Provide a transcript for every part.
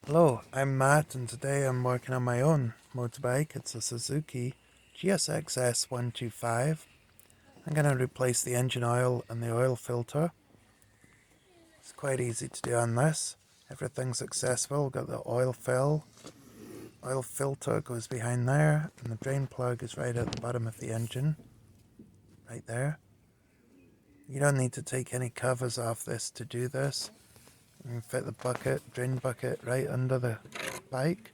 Hello, I'm Matt and today I'm working on my own motorbike. It's a Suzuki GSX S 125. I'm going to replace the engine oil and the oil filter. It's quite easy to do on this. Everything's accessible. Got the oil filter goes behind there, and the drain plug is right at the bottom of the engine, right there. You don't need to take any covers off this to do this. You can fit the drain bucket right under the bike.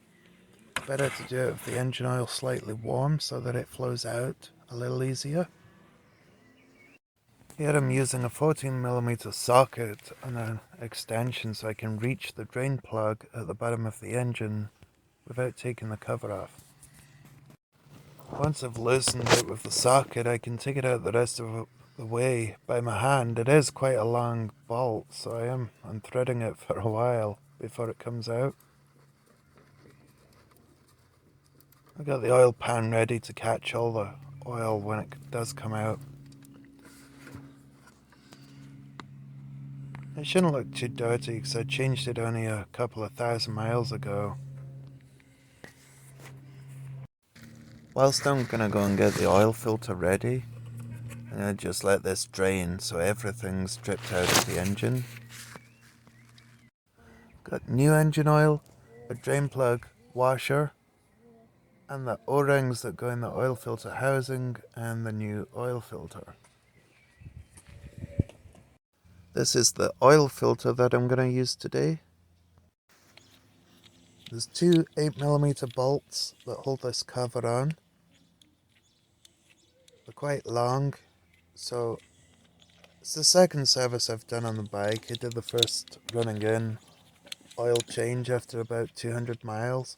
Better to do it with the engine oil slightly warm so that it flows out a little easier. Here I'm using a 14mm socket and an extension so I can reach the drain plug at the bottom of the engine without taking the cover off. Once I've loosened it with the socket, I can take it out the rest of the way by my hand. It is quite a long bolt, so I am unthreading it for a while before it comes out. I've got the oil pan ready to catch all the oil when it does come out. It shouldn't look too dirty because I changed it only a couple of thousand miles ago. Whilst I'm going to go and get the oil filter ready, I'm going to just let this drain so everything's dripped out of the engine. Got new engine oil, a drain plug, washer, and the O-rings that go in the oil filter housing and the new oil filter. This is the oil filter that I'm going to use today. There's two 8mm bolts that hold this cover on. They're quite long, so it's the second service I've done on the bike. I did the first running in oil change after about 200 miles.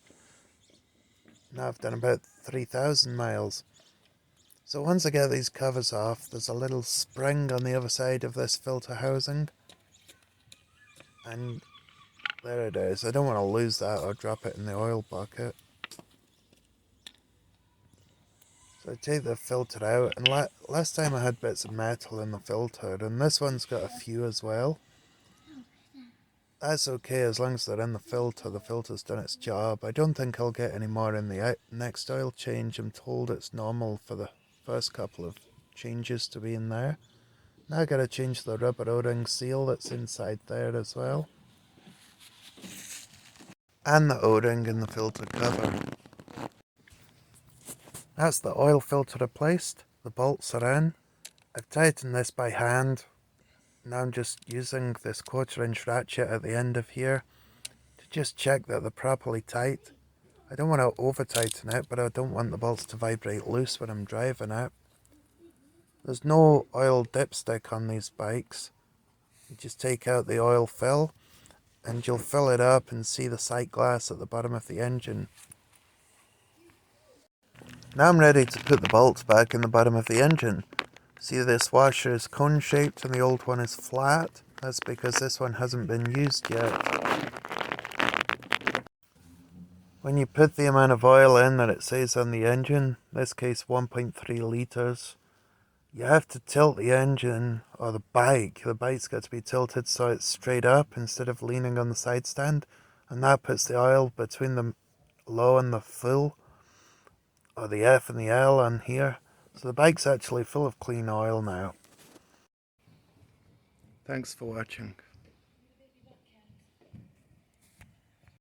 Now I've done about 3,000 miles. So once I get these covers off, there's a little spring on the other side of this filter housing. And there it is. I don't want to lose that or drop it in the oil bucket. So I take the filter out, and last time I had bits of metal in the filter, and this one's got a few as well. That's okay as long as they're in the filter's done its job. I don't think I'll get any more in the next oil change. I'm told it's normal for the first couple of changes to be in there. Now I gotta change the rubber O-ring seal that's inside there as well. And the O-ring in the filter cover. That's the oil filter replaced. The bolts are in. I've tightened this by hand. Now I'm just using this 1/4" ratchet at the end of here to just check that they're properly tight. I don't want to over tighten it, but I don't want the bolts to vibrate loose when I'm driving it. There's no oil dipstick on these bikes. You just take out the oil fill and you'll fill it up and see the sight glass at the bottom of the engine. Now I'm ready to put the bolts back in the bottom of the engine. See, this washer is cone shaped and the old one is flat. That's because this one hasn't been used yet. When you put the amount of oil in that it says on the engine, in this case 1.3 litres, you have to tilt the engine, or the bike's got to be tilted so it's straight up instead of leaning on the side stand, and that puts the oil between the low and the full, or the F and the L on here. So the bike's actually full of clean oil now. Thanks for watching.